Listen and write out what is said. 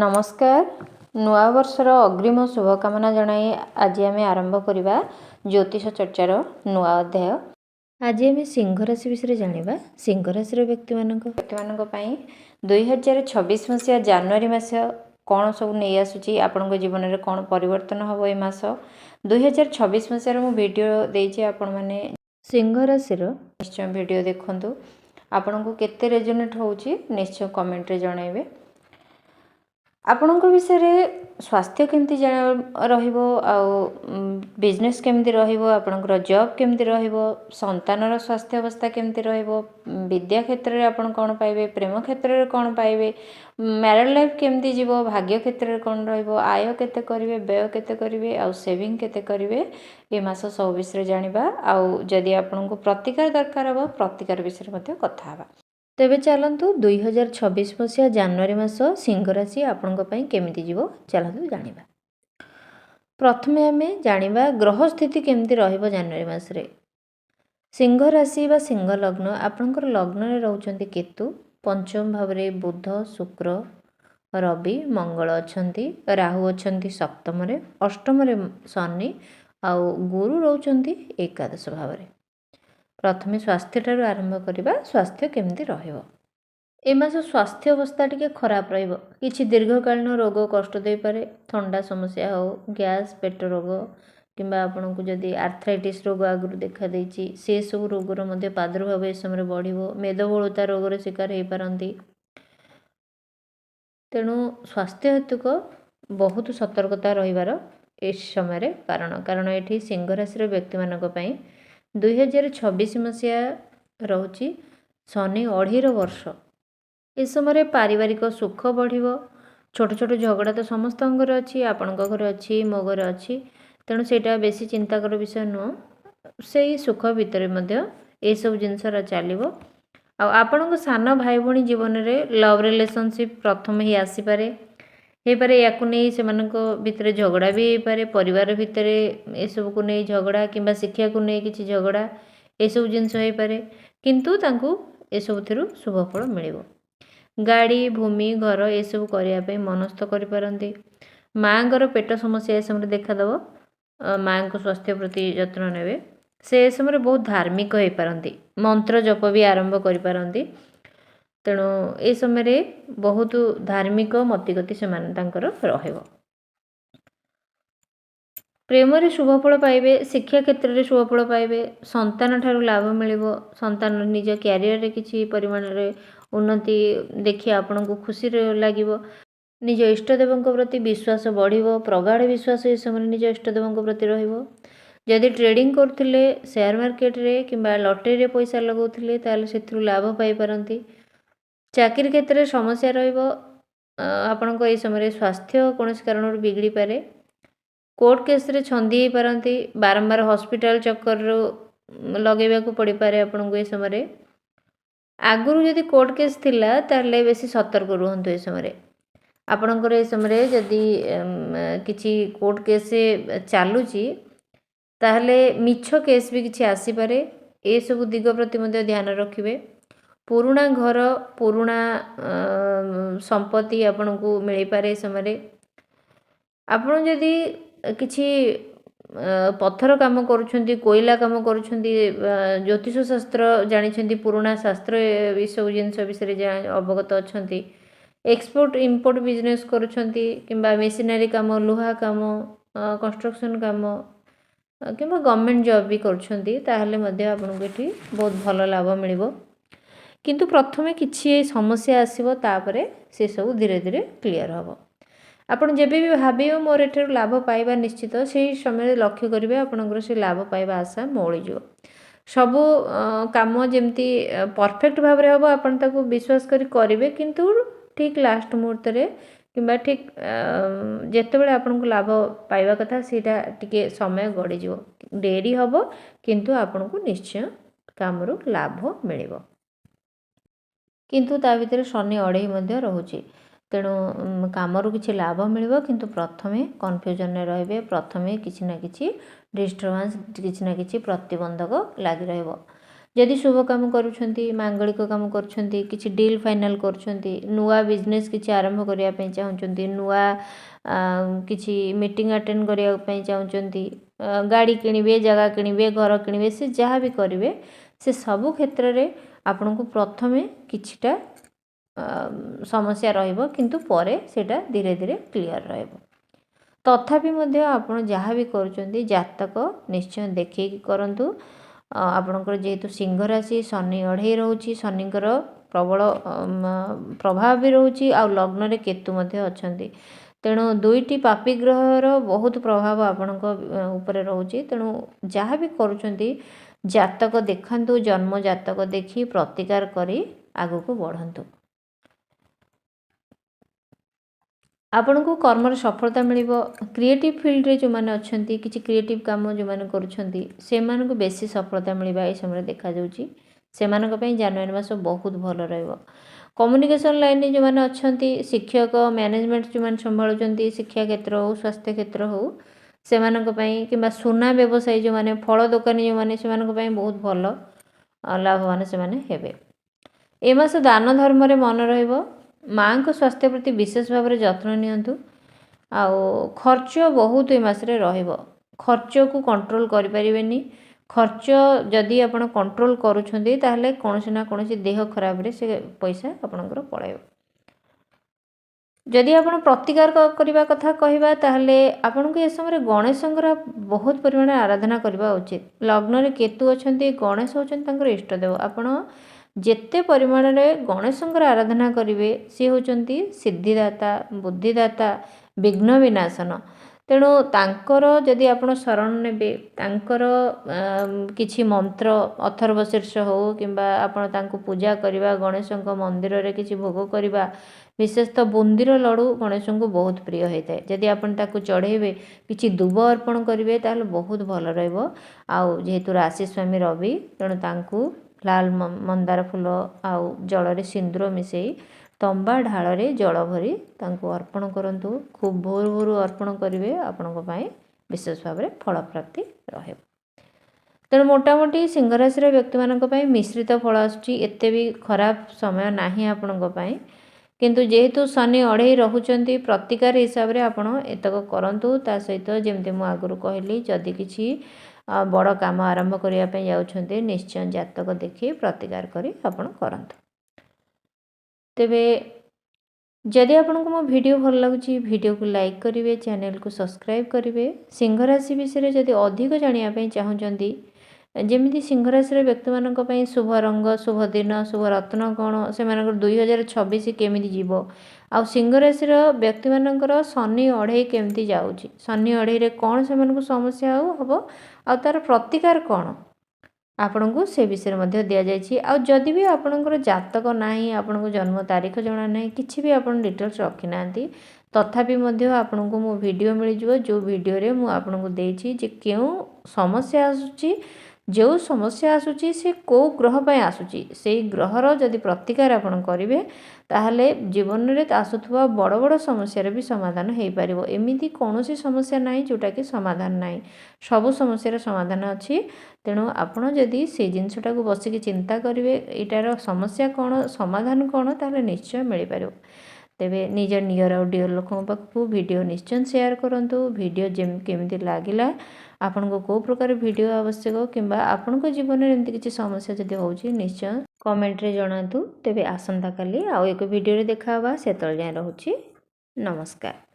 नमस्कार नुआ वर्षर अग्रिम शुभकामना जनाई आज आम आरंभ करवा ज्योतिष चर्चार नुआ अध्याय। आज आम सिंह राशि विषय जाना। सिंह राशि व्यक्ति मानक 2026 मसीहा जनवरी मास कौन सब नहीं आसूची आपण जीवन में कौन परिवर्तन हम ये मास 2026 मसीहार मु वीडियो देइछि। आपण माने सिंह राशि निश्चय वीडियो देखंतु। आपण को केते रेजोनेट होउची निश्चय कमेंट रे जणाइबे। आपणक विषय स्वास्थ्य केमती रहिबो बिजनेस केमती रहिबो आपणकर जॉब केमती रहिबो संतानर स्वास्थ्य अवस्था केमती रहिबो विद्या क्षेत्र रे आपण कोन पाइबे प्रेम क्षेत्र रे कोन पाइबे मैरिड लाइफ केमती जीवो भाग्य क्षेत्र रे कोन रहिबो आय केते करिवे व्यय केते करिवे आ सेविंग केते करिवे ए मास सब विषय जानिबा। आ जदि आपणको प्रतिकार दरकार हो प्रतिकार विषय मध्ये कथा हबा। तेबे चलतु 2026 मसीहा जनवरी मास सिंह राशि आपण केमिति जीवो चलतु जानिबा। प्रथमे आमे जानिबा ग्रह स्थिति केमिति रहिबो जनवरी मास रे। सिंह राशि बा सिंह लग्न आपणकर लग्न रे रहउचंती केतु पंचम भाव रे बुध शुक्र रवि मंगल अछंती राहु अछंती सप्तम रे अष्टम रे शनि आ गुरु रहउचंती एकादश भाव रे। प्रथमे स्वास्थ्य ठारू आरंभ करिबा। स्वास्थ्य केमती रहिबो ए मास स्वास्थ्य अवस्था टिके खराब रहिबो। किछि दीर्घकालीन रोग कष्ट दे पारे ठंडा समस्या हो गैस पेट रोग किंबा आपनको जदि आर्थराइटिस रोग आगु देखा देछि से सब रोगर मध्ये प्रादुर्भाव ए समय बढ़िबो। मेदबहुलता रोग रे शिकार हे पारंती। तेणु स्वास्थ्य हेतुक बहुत सतर्कता रहिबार ए समय कारण एठी सिंह राशि व्यक्ति मानक पई 2026 मसीहा रोची शनि अढ़ीर वर्ष ए समय पारिवारिक सुख बढ़िबो। छोट छोट झगड़ा तो समस्त घर अच्छी आपण घर अच्छी मो घर अच्छी तेणु सेटा बेसी चिंताकर विषय नुह से सुख भितर ये सब जिनस चलो। आपण सान भाई भणी जीवन में लव रिलेशनशिप प्रथम ही आसीपे हे पारे या से भितर झगड़ा भी हो पारे परिवार भितर ए सब को नहीं झगड़ा किंबा शिक्षा को नहीं किसी झगड़ा ए सब जिनस हो पारे किंतु तांकु ए सब थिरु शुभ फल मिलिबो। गाड़ी भूमि घर ए सब करिया पे मनस्थ करि पारंती। मांगर पेट समस्या ए समय देखा दबो मां को स्वास्थ्य प्रति यत्न नेबे। से समय बहुत धार्मिक हो पारंती मंत्र जप भी आरंभ करि पारंती। तेणु ए समय बहुत धार्मिक मतिगति से रहिबो। प्रेम रे शुभफल पाइबे शिक्षा क्षेत्र रे शुभफल पाइबे संतान ठारू लाभ मिलिबो। संतान निज कैरियर रे किछि परिमाण रे उन्नति देखि आपण को खुशी रे लागिबो। निज इष्टदेवଙ୍କ प्रति विश्वास बढ़िबो प्रगाढ़ विश्वास ए समय निज इष्टदेवଙ୍କ प्रति रहिबो। जदि ट्रेडिंग करथिले शेयर मार्केट रे किंबा लॉटरी रे पैसा लगाउथिले ताले सेथु लाभ पाई पारंती। चाकरी क्षेत्र में समस्या रहिबो। आपण को ए समय स्वास्थ्य कोनोसी कारण बिगड़ी पारे। कोर्ट केस रे छंदी पारंती बारंबार हॉस्पिटल चक्कर लगेबा को पड़ी पारे। आपण को ए समय आगुरु जदि कोर्ट केस थिला ताले बेसी सतर्क रहंतु। ए समय आपणकर ए समय जदि किछि कोर्ट केस चालुची ताहले मिछ केस भी किछि आसी पारे। ए सब दिग प्रति मध्ये ध्यान रखिबे। पुराणा घर पुराणा संपत्ति आपण को मिल पारे। समय आपण जदि किछि पत्थर काम करूछंती कोयला काम करूछंती ज्योतिष शास्त्र जानिछंती पुराणा शास्त्र ए सब जिनस विषय अवगत अछंती एक्सपोर्ट इंपोर्ट बिजनेस करूछंती किंबा मेशिनरी काम लुहा काम कंस्ट्रक्शन काम किंबा गवर्नमेंट जॉब भी करूछंती ताहले मध्ये आपण को एठी बहुत भल लाभ मिलिबो। किंतु प्रथमे किछि समस्या आसीबो तापरे से सब धीरे धीरे क्लियर हबो। आपण जेबे भी भाबियो मोर एठर लाभ पाइबा निश्चित सेही समय लक्ष्य करिवे आपनकर से लाभ पाइबा आशा मोळि जो सब काम जेमती परफेक्ट भाव रे हबो आपण ताको विश्वास करिवे किंतु ठीक लास्ट मुहूर्त रे किंबा ठीक जेतेबेले आपण को लाभ पाइबा कथा सेटा टिके समय गडी जो देरी हबो किंतु आपण को निश्चय काम रो लाभ मिलिबो। किंतु ता भितर शनि अढ़ई मध्य रहुची तेणु कामरू किछि लाभ मिलिबो किंतु प्रथमे कन्फ्यूजन रे रहिबे। प्रथमे किछि ना किछि डिस्टर्बेंस किछि ना किछि प्रतिबंधक लागि रहइबो। जदि शुभ काम करुछंती मांगलिक काम करुछंती किछि डील फाइनल करुछंती नुआ बिजनेस किछि आरंभ करिया पई चाहुछंती नुआ किछि मीटिंग अटेंड करिया पई चाहुछंती गाड़ी किनिबे जगह किनिबे घर किनिबे से जहाँ भी करिवे से सब क्षेत्र रे आपनको प्रथमे किछिटा समस्या रहइबो किंतु परे सेटा धीरे धीरे क्लियर रहइबो। तथापि मध्य आपण जहाँ भी करुछंती जातक निश्चय देखि करंतु। आपणकर जेहेतु सिंह राशि शनि अढ़ई रोची शनिकर प्रबल प्रभाव भी रोची आ लग्न रे केतु मध्य अछंती तेणु दुईटी पापी ग्रहर बहुत प्रभाव आपणक ऊपर रोची तेणु जहाँ भी करुछंती जातक देखंतु जन्म जातक देखि प्रतिकार करी आगु को बढ़ंतु। आपण को कर्मर सफलता मिलिबो। क्रिएटिव फील्ड रे जो माने अछंती किछि क्रिएटिव काम जो माने करूछंती से माने को बेसी सफलता मिलिबा ए समय देखा जाउची से माने को पई जनवरी मास बहुत भलो रहइबो। कम्युनिकेशन लाइन रे जो माने अछंती शिक्षक मैनेजमेंट जो माने संभाळुचंती शिक्षा क्षेत्र हो स्वास्थ्य क्षेत्र हो से माने को पई किबा सुना व्यवसाय जो माने फल दुकानी जो माने से माने को पई बहुत भलो लाभवान से माने हेबे। ए मास दान धर्म रे मन रहइबो। माँ को स्वास्थ्य प्रति विशेष भाव में जत्न नियंतु। आउ खर्च बहुत ए मासरे रहिबो। खर्च को कंट्रोल करि परिबेनी। खर्च जदि आपण कंट्रोल करूछंती ताहले कोनोसी ना कोनोसी देह खराब रे से पैसा आपणकर पळाइबो। जदि आपण प्रतिकार करिबा कथा कहिबा ताहले आपण को ए समय गणेशंकर बहुत परिमाण आराधना करिबा उचित। लग्न रे केतु अछंती गणेश होचन तांकर इष्ट देव। आपण जेते परिमाण रे गणेशंकर आराधना करिवे से होचंती सिद्धिदाता बुद्धिदाता विघ्न विनाशन। तेणु तांकर जदि आपण शरण नेबे तांकर किछि मंत्र अथर्वशीर्ष हो किंबा आपण तांको पूजा करिबा गणेशंक मंदिर रे किछि भोग करिबा विशेषतः बुंदीर लडू गणेशंको बहुत प्रिय होइताय। जदि आपण ताकू चढ़ेबे किछि दुब अर्पण करिवे ताहले बहुत भलो रहइबो। आउ जेहेतु राशि स्वामी रवि तेणु तांको लाल मंदार फूल आउ जल रे सिंदूर मिसई तंबा ढाल रे जल भरी तांको अर्पण करंतु। खूब भोर भोर अर्पण करिवे आपनको पई विशेष भाव में फल प्राप्ति रहे। तेणु मोटामोटी सिंह राशि व्यक्ति मानक पई मिश्रित फल आसुची एते भी खराब समय नाही आपनको पई किंतु जेहेतु शनि अढ़ई रहुचंती प्रतिकार हिसाब रे आपण एतक करंतु। ता सहित जेमते मु आगुरु कहली जदि किछि बड़ काम आरंभ करिया पई जाउछंती निश्चय जातक देखि प्रतिकार करी आपण करंतु। तेबे जदि आपनको मो वीडियो भल लागुची वीडियो को लाइक करिवे चैनल को सब्सक्राइब करिवे। सिंह राशि विषय जदि अधिक जानिया पई चाहुचंती जेमिति सिंह राशि व्यक्ति मानक पई शुभ रंग शुभ दिन शुभ रत्न कोण से मानकर 2026 केमिति जीवो आ सिंह राशि व्यक्ति मानकर शनि अढ़ई केमिति जाउची शनि अढ़ई रे कोन से मानक समस्या हबो आ तार प्रतिकार कोण आपनको से विषय मध्ये दिया जायछि। आ जदि भी आपनकर जातक नाही आपनको जन्म तारीख जणा नाही किछि भी आपन डिटेल्स रखि नांती तथापि मध्ये आपनको मो वीडियो मिल जिवो जो वीडियो रे मु आपनको देछि जे केउ समस्या आसुची जो समस्या आसुची से को ग्रह पय आसुची सेई ग्रहर जदि प्रतिकार आपण करिवे ताहले जीवन रे आसुथवा बड़ बड़ समस्या रे भी समाधान हेई परिवो। एमिति कोनोसी समस्या नाही जोटा कि समाधान नाही सब समस्या रे समाधान अछि। तेणु आपण जदि से जिनसटा को बसिक चिंता करिवे एटार समस्या कोन समाधान कोन ताहले निश्चय मिल परिवो। तेबे निज नियर और डियर लोकन पाखु वीडियो निश्चय शेयर करंतु। वीडियो जेम केमिति लागिला आपनको को प्रकार वीडियो आवश्यक किंबा आपनको जीवन में एमती किसी समस्या जदि होउची निश्चय कमेंट रे जणातु। तेबे आसंता काली आउ एक वीडियो रे देखा बा सेतल जाय रहूची। नमस्कार।